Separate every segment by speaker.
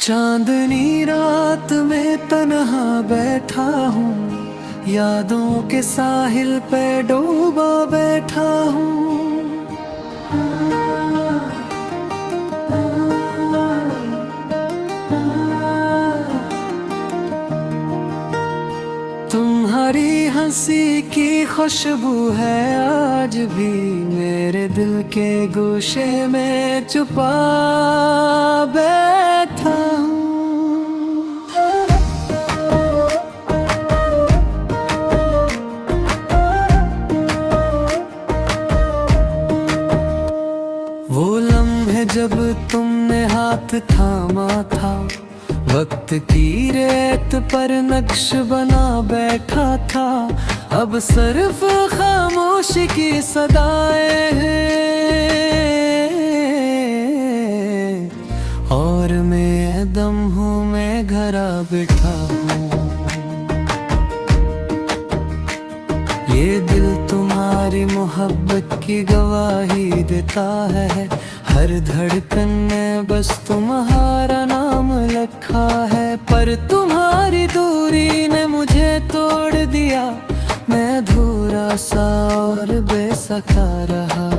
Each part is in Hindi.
Speaker 1: चांदनी रात में तन्हा बैठा हूँ, यादों के साहिल पे डूबा बैठा हूँ। तुम्हारी हंसी की खुशबू है आज भी मेरे दिल के गोशे में छुपा बैठा हूँ। वो लम्हे जब तुमने हाथ थामा था, वक्त की रेत पर नक्श बना बैठा था। अब सिर्फ खामोशी की सदाएं हैं और मैं दम हूँ, मैं घरा बैठा हूँ। ये दिल तुम्हारी मोहब्बत की गवाही देता है, हर धड़कन में बस तुम्हारा नाम लिखा है। पर तुम्हारी दूरी ने मुझे तोड़ दिया, मैं अधूरा सा और बेसका रहा।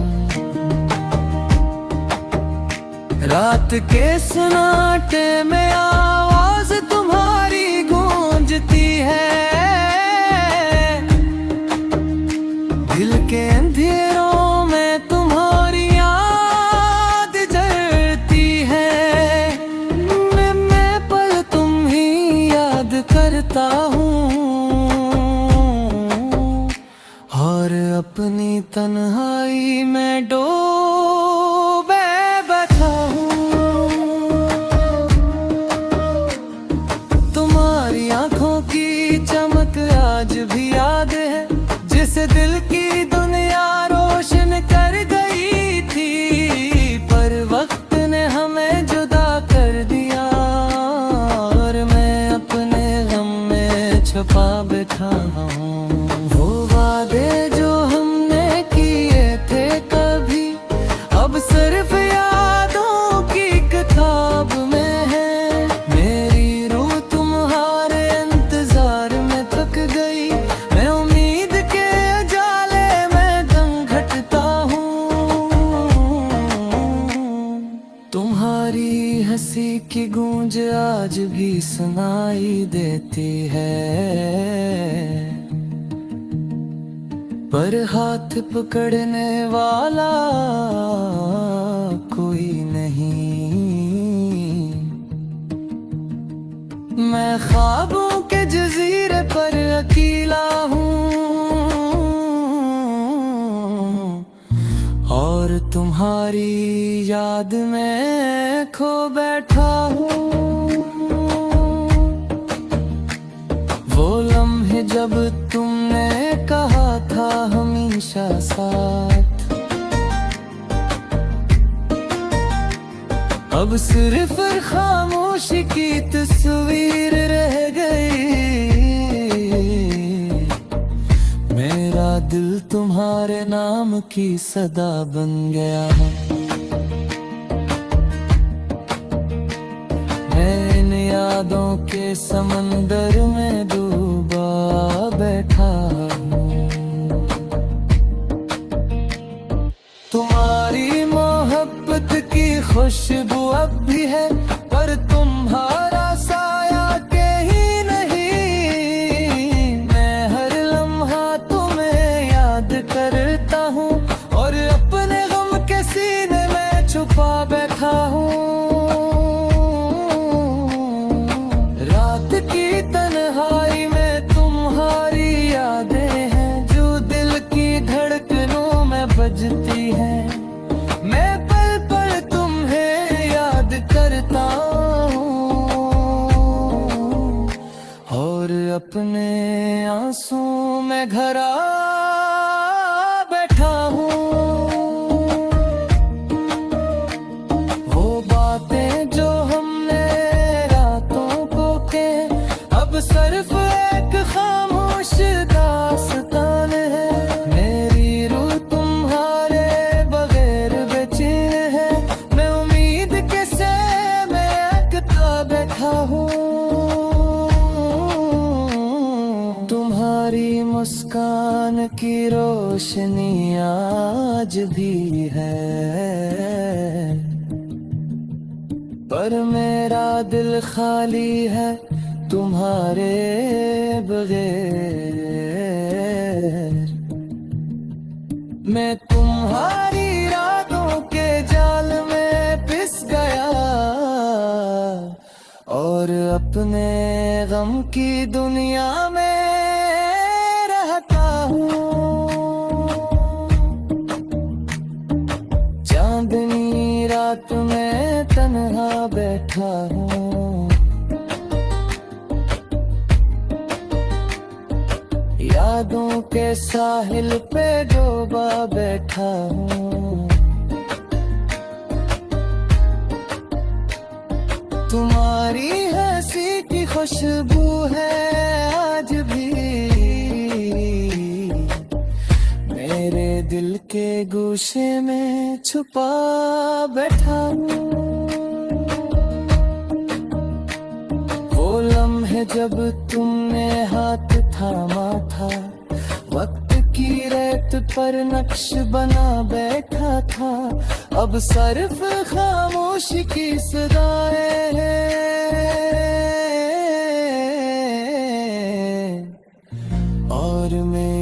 Speaker 1: रात के सन्नाटे में आवाज तुम्हारी गूंजती है, दिल के अंधेरों में तुम्हारी याद जलती है। मैं पल तुम ही याद करता हूँ और अपनी तन्हाई में डूबे बैठा हूँ। तुम्हारी आंखों की चमक आज भी याद है, जिस दिल की दुनिया रोशन कर गई थी। पर वक्त ने हमें जुदा कर दिया और मैं अपने गम में छुपा बैठा हूँ। वो वादे जो हमने किए थे कभी, अब सिर्फ यादों की किताब में है। मेरी रूह तुम्हारे इंतजार में थक गई, मैं उम्मीद के जाले में दम घटता हूँ। तुम्हारी हंसी की गूंज आज भी सुनाई देती है, पर हाथ पकड़ने वाला कोई नहीं। मैं ख्वाबों के जजीरे पर अकेला हूँ और तुम्हारी याद में खो बैठा हूँ। वो लम्हे जब तुमने कहा था हमेशा साथ, अब सिर्फ खामोशी की तस्वीर रह गई। मेरा दिल तुम्हारे नाम की सदा बन गया है, मैं इन यादों के समंदर में डूबा बैठा हूँ। तुम्हारी मोहब्बत की खुशबू अब भी है, पर तुम्हारा साया कहीं नहीं। मैं हर लम्हा तुम्हें याद करता हूँ और अपने गम के सीने में छुपा बैठा हूँ। रात की तन्हाई में तुम्हारी यादें हैं जो दिल की धड़कनों में बजती हैं। मैं पल पल तुम्हें बैठा हूँ। तुम्हारी मुस्कान की रोशनी आज भी है, पर मेरा दिल खाली है तुम्हारे बगैर। मैं तुम्हारी रातों के जाल में पिस गया और अपने गम की दुनिया में रहता हूँ। चांदनी रात में तन्हा बैठा हूँ। यादों के साहिल पे डूबा बैठा हूँ। तुम्हारी हंसी की खुशबू है आज भी मेरे दिल के गोशे में छुपा बैठा हूँ। वो लम्हे जब तुमने हाथ थामा था, वक्त की रेत पर नक्श बना बैठा था। अब सिर्फ खामोशी की सदाएं हैं और मैं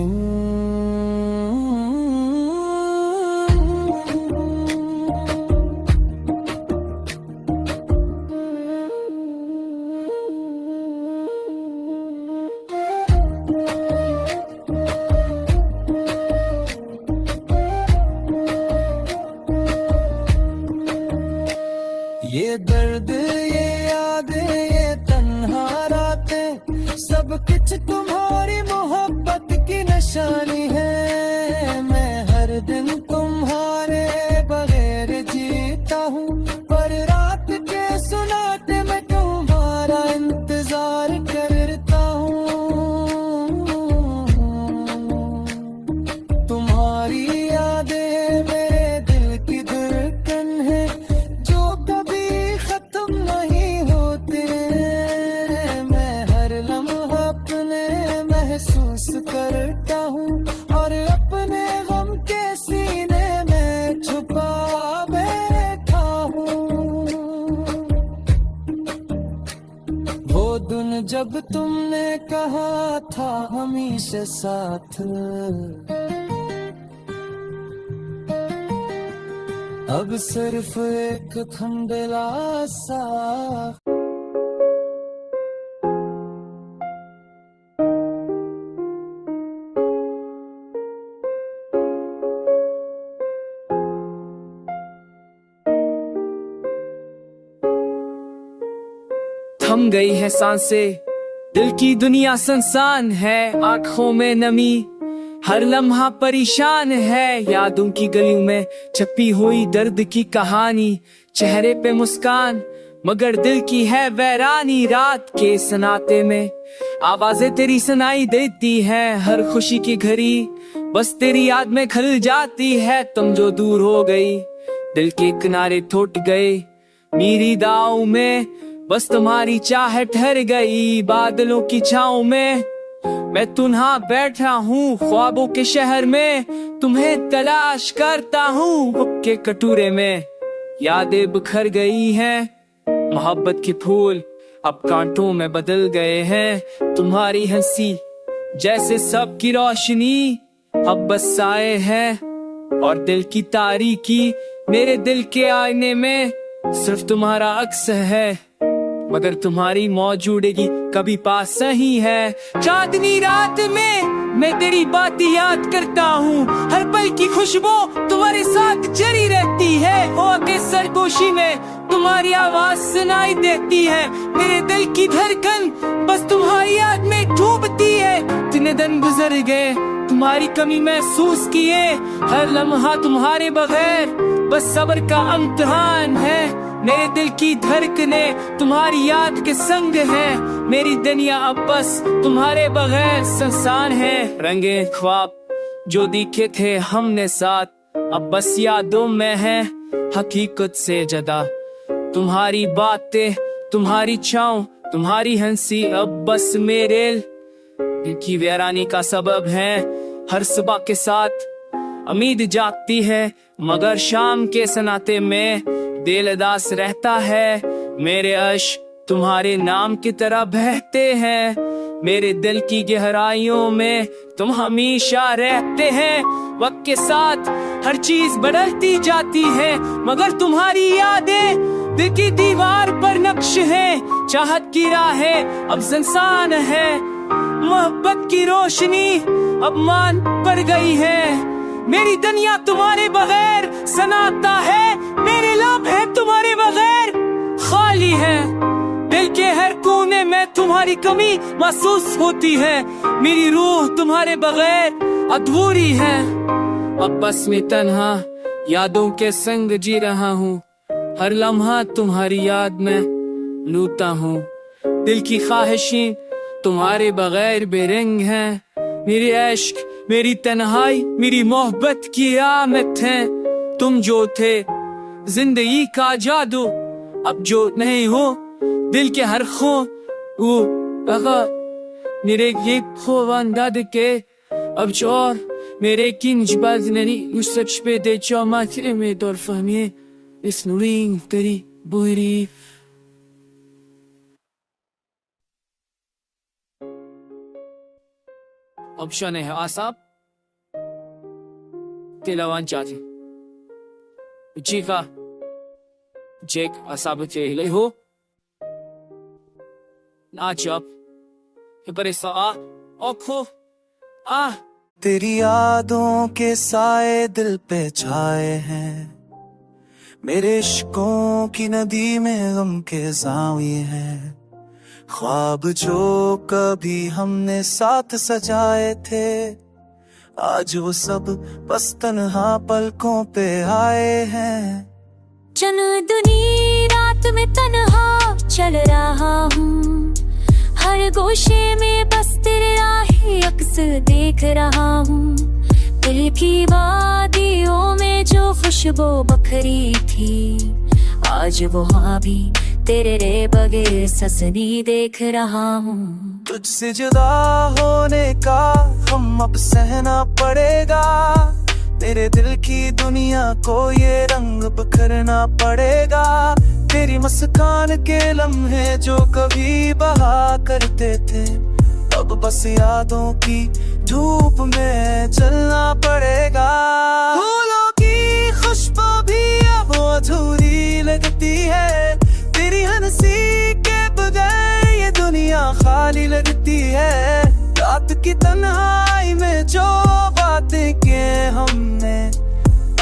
Speaker 1: ये दर्द, ये यादें, ये तन्हा रातें, सब कुछ तुम्हारी मोहब्बत की निशानी है। मैं हर दिन तुम्हारे बगैर जीता हूँ, पर रात के सुनाते मैं तुम्हारा इंतजार करता हूँ। तुम्हारी यादें मेरे दिल की धड़कन है, महसूस करता हूँ और अपने गम के सीने में छुपा बैठा हूँ। वो दिन जब तुमने कहा था हमेशा साथ, अब सिर्फ एक धुंधला सा
Speaker 2: थम गई है सांसें, दिल की दुनिया सुनसान है। आंखों में नमी, हर लम्हा परेशान है। यादों की गलियों में छपी हुई दर्द की कहानी, चेहरे पे मुस्कान मगर दिल की है वैरानी। रात के सन्नाटे में आवाजें तेरी सुनाई देती है, हर खुशी की घड़ी बस तेरी याद में खल जाती है। तुम जो दूर हो गई, दिल के किनारे टूट गए, मेरी दाव में बस तुम्हारी चाह ठहर गई। बादलों की छाँव में मैं तुन्हा बैठा हूँ, ख्वाबों के शहर में तुम्हें तलाश करता हूँ। हुक के कटोरे में यादें बिखर गई हैं, मोहब्बत के फूल अब कांटों में बदल गए हैं। तुम्हारी हंसी जैसे सबकी रोशनी अब बस आए हैं, और दिल की तारीकी मेरे दिल के आईने में सिर्फ तुम्हारा अक्स है, मगर तुम्हारी मौजूदगी कभी पास नहीं है। चांदनी रात में मैं तेरी बातें याद करता हूँ, हर पल की खुशबू तुम्हारे साथ जरी रहती है। हो के सरगोशी में तुम्हारी आवाज सुनाई देती है, मेरे दिल की धड़कन बस तुम्हारी याद में डूबती है। इतने दिन गुजर गए तुम्हारी कमी महसूस किए, हर लम्हा तुम्हारे बगैर बस सब्र का इम्तिहान है। मेरे दिल की धड़कने तुम्हारी याद के संग है, मेरी दुनिया अब बस तुम्हारे बगैर सुनसान है। रंगे ख्वाब जो दिखे थे हमने साथ अब बस यादों में है, हकीकत से जुदा तुम्हारी बातें तुम्हारी छाँव, तुम्हारी हंसी अब बस मेरे दिल की वीरानी का सबब है। हर सुबह के साथ उम्मीद जागती है, मगर शाम के सनाते में दिल उदास रहता है। मेरे अश्क तुम्हारे नाम की तरह बहते हैं, मेरे दिल की गहराइयों में तुम हमेशा रहते हैं। वक्त के साथ हर चीज बदलती जाती है, मगर तुम्हारी यादें दिल की दीवार पर नक्श है। चाहत की राहें अब सुनसान है, मोहब्बत की रोशनी अब मान पड़ गई है। मेरी दुनिया तुम्हारे बगैर सनाता है, मेरे लम्हे तुम्हारे बगैर खाली है। दिल के हर कोने में तुम्हारी कमी महसूस होती है, मेरी रूह तुम्हारे बगैर अधूरी है। अब बस मैं तन्हा यादों के संग जी रहा हूँ, हर लम्हा तुम्हारी याद में लूटा हूँ। दिल की ख्वाहिशें तुम्हारे बगैर बेरंग हैं, मेरी इश्क मेरी तन्हाई मेरी मोहब्बत की आमद है। तुम जो थे जिंदगी का जादू अब जो नहीं हो, दिल के हर खो वो लगा मेरे ये खोवांदाद के अब चोर मेरे किंज बाज नरी उस सच पे दे चौमा तेरे में दौर फहमिए इस नूरिंग तेरी बुरी। ऑप्शन है आसाब तिलावान चाची जी का जेक आसाब चेहले हो नाचप परेसा ओखो आ।
Speaker 1: तेरी यादों के साए दिल पे छाए हैं, मेरे इश्कों की नदी में गम के जाविए हैं। ख्वाब जो कभी हमने साथ सजाए थे, आज वो सब बस तन्हा पलकों पे आए हैं।
Speaker 3: चंदनी रात में तन्हा चल रहा हूँ, हर गोशे में बस तेरे राही अक्स देख रहा हूँ। दिल की वादियों में जो खुशबू बखरी थी, आज वहाँ भी तेरे रे बगैर ससनी देख रहा हूँ।
Speaker 1: तुझसे जुदा होने का हम अब सहना पड़ेगा, तेरे दिल की दुनिया को ये रंग बिखरना पड़ेगा। तेरी मुस्कान के लम्हे जो कभी बहा करते थे, अब बस यादों की धूप में चलना पड़ेगा। फूलों की खुशबू भी अब अधूरी लगती है, तेरी हंसी के बगैर ये दुनिया खाली लगती है। रात की तन्हाई में जो बातें किए हमने,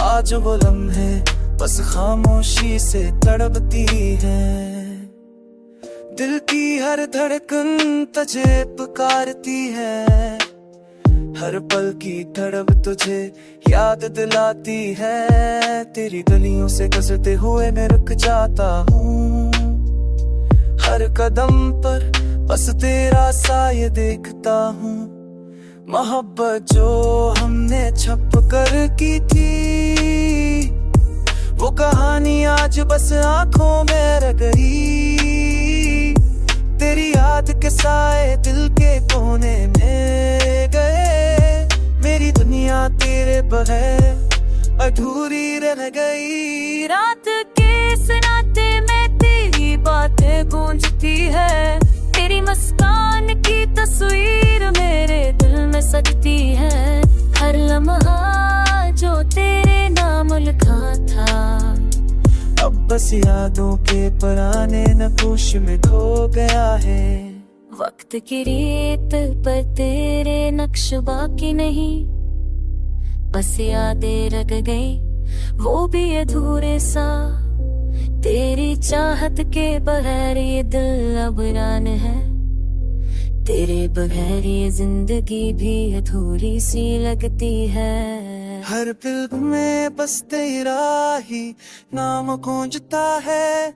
Speaker 1: आज वो लम्हे बस खामोशी से तड़पती है। दिल की हर धड़कन तुझे पुकारती है, हर पल की तड़प तुझे याद दिलाती है। तेरी गलियों से गुजरते हुए मैं रुक जाता हूँ, हर कदम पर बस तेरा साया देखता हूँ। मोहब्बत जो हमने छुप कर की थी, वो कहानी आज बस आंखों में रह गई। तेरी याद के साए दिल के कोने में गए, मेरी दुनिया तेरे बगैर अधूरी रह गई।
Speaker 3: रात के सनाते में तेरी बातें गूंजती है, तेरी मुस्कान की तस्वीर मेरे दिल में सजती है। हर लम्हा जो तेरे नाम लिखा था,
Speaker 1: अब बस यादों के पुराने नक्श में खो गया है।
Speaker 3: वक्त की रेत पर तेरे नक्श बाकी नहीं, बस यादें रह गई वो भी अधूरे सा। तेरी चाहत के बगैर ये दिल अब वीरान है, तेरे बगैर ये जिंदगी भी अधूरी सी लगती है।
Speaker 1: हर फिल्म में बस तेरा ही नाम गूंजता है,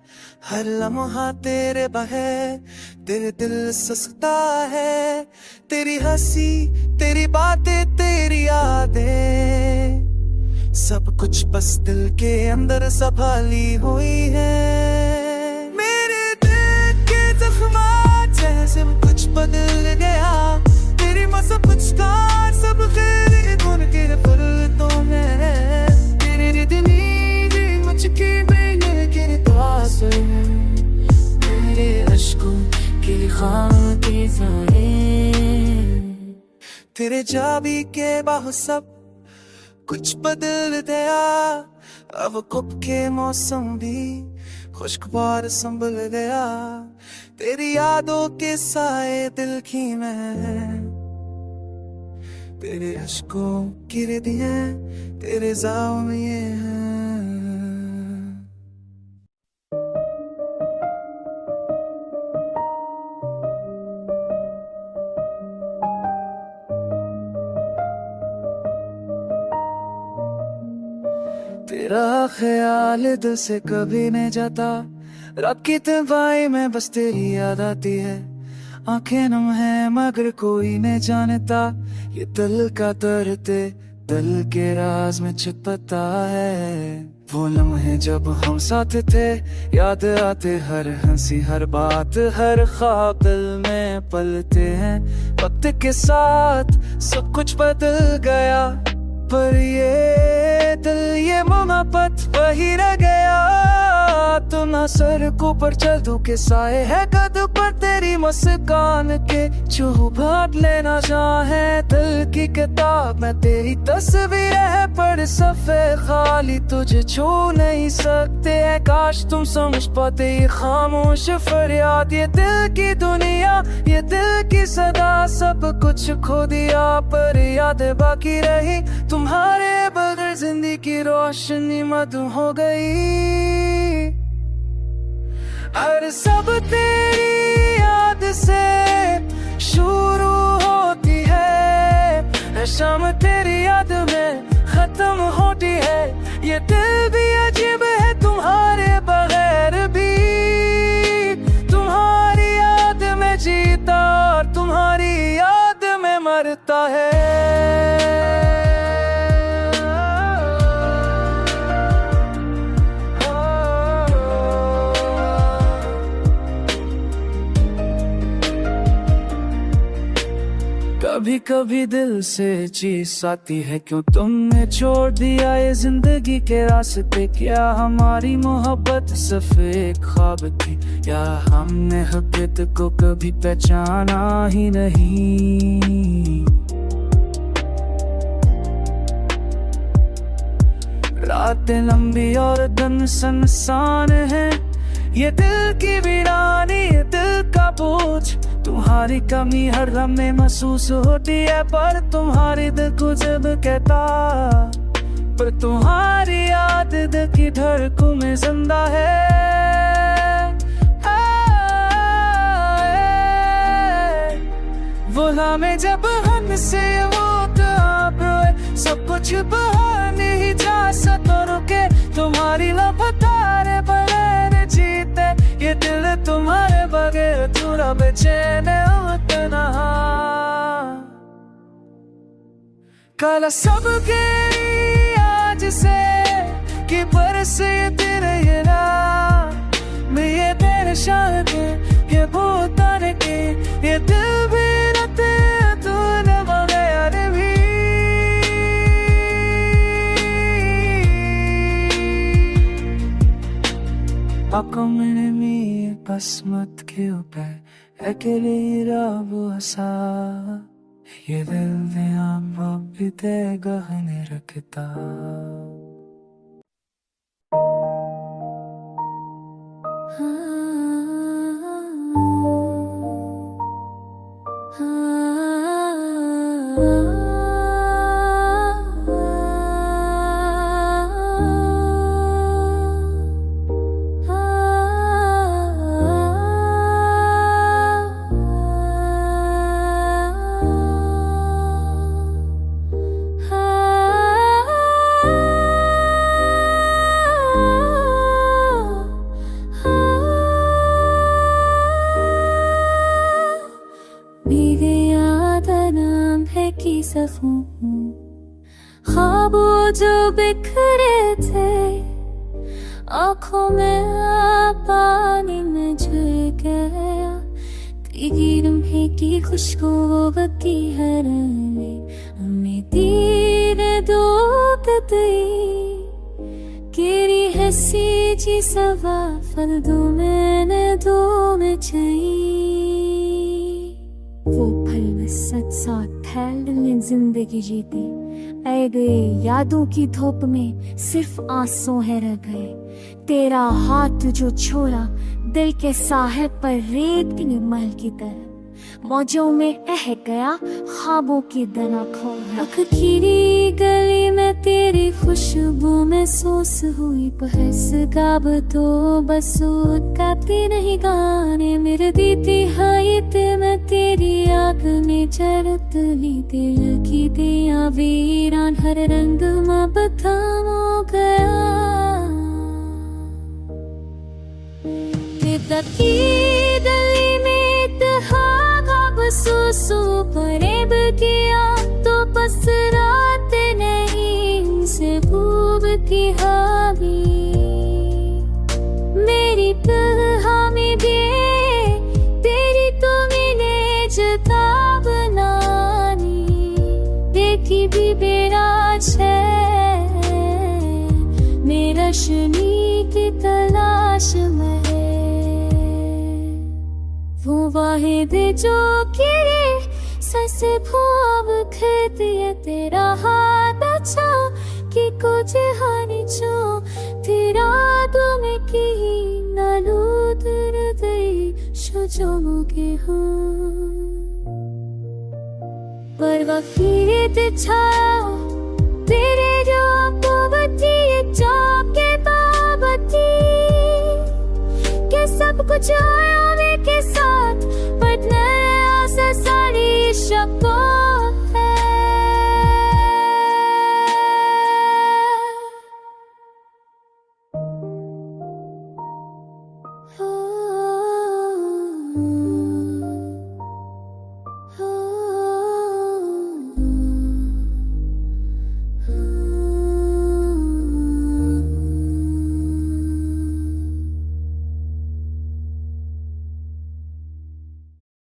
Speaker 1: हर लम्हा तेरे बगैर दिल दिल ससता है। तेरी हंसी तेरी बातें तेरी यादें, सब कुछ बस दिल के अंदर संभाली हुई है। मेरे दिल
Speaker 3: के ख्वाब के सारे।
Speaker 1: तेरे जाबी के बाहु सब कुछ बदल गया, अब कब के मौसम भी खुशगवार संभल गया। तेरी यादों के साए दिल की मैं, तेरे अश्कों की रिदियां तेरे ज़ाविये हैं। तेरा ख्याल दिल से कभी नहीं जाता, रात की तन्हाई में बस तेरी याद आती है। आंखें नम है मगर कोई नहीं जानता, ये दिल का दर्द दिल के राज में छुपता है। वो लम्हे जब हम साथ थे याद आते, हर हंसी हर बात हर ख्वाब दिल में पलते हैं। वक्त के साथ सब कुछ बदल गया, पर ये दिल ये मोहब्बत वही रह गया। तो ना सर को पर चल दू के साए है कद पर तेरी मुस्कान के जो भाग लेना चाहे। दिल की किताब में तेरी तस्वीर है पर सफ़े खाली तुझे छू नहीं सकते हैं। काश तुम समझ पाते ये खामोश फरियाद, ये दिल की दुनिया ये दिल की सदा। सब कुछ खो दिया पर यादें बाकी रही, तुम्हारे बगैर जिंदगी की रोशनी मधु हो गई। हर सब तेरी याद से शुरू होती है, शाम तेरी याद में खत्म होती है। ये दिल भी अजीब है तुम्हारे बगैर भी, तुम्हारी याद में जीता और तुम्हारी याद में मरता है। कभी कभी दिल से चीज आती है, क्यों तुमने छोड़ दिया ये जिंदगी के रास्ते। क्या हमारी मोहब्बत सिर्फ एक ख्वाब थी, या हमने हकीकत को कभी पहचाना ही नहीं। रातें लंबी और दिन सुनसान है, ये दिल की वीरानी ये दिल का बोझ। तुम्हारी कमी हर लम्हे महसूस होती है, पर तुम्हारी दिल को जब कहता, पर तुम्हारी याद दिल की धड़कों में जिंदा है। वो लम्हे जब हमसे वो आप सब कुछ बाहर नहीं जा सकता रुके, तुम्हारी लपतार बगैर जीते। ये दिल तुम्हारे बगैर थोड़ा बेचैन उतना। काला सब गई आज से कि बरसे तेरे ये रात में, ये तेरे शान के ये भूतान के ये दिल भी रहते तूने बगैर भी। Aku menemi pasmat ke ऊपर अकेले रब हसा, ये दिल ने आप भी ते गहने रखता। ख्वाबों जो बिखरे थे आँखों में पानी में झुल गया। तेरी लम्हे की खुशबू बकी हर में हमें तीरे दो केरी हसी जी सवा फल दो मैंने दो में चाहिए।
Speaker 3: जिंदगी जीती। ऐ गए यादों की धूप में सिर्फ आंसू है रह गए। तेरा हाथ जो छोड़ा दिल के साहिल पर रेत की मल की तरह, मौजों में बह गया ख्वाबों की दना खो। अखीरी गली में तेरी खुशबू महसूस हुई। बहस गाब तो बसूत गाती नहीं गाने मेरे दीदी हाई ते मैं तेरी आग में जरत ली। दिल की दिया वीरान हर रंग में बदनाम हो गया। की गली में सुसु परेब किया तो बस रात नहीं से भूब की हावी। मेरी हामी भी तेरी तो मिले जता बनानी। देखी भी बेराज है मेरा शनी की तलाश में। वो वाहिद जो किरे सस भूब खतिया तेरा हाथ अच्छा कि कुछ हानि छो। तेरा तुम की नालू दर दे शुजो मुगे हो। पर वकीत छाओ तेरे जो पोवती चौके बाबती के सब कुछ आया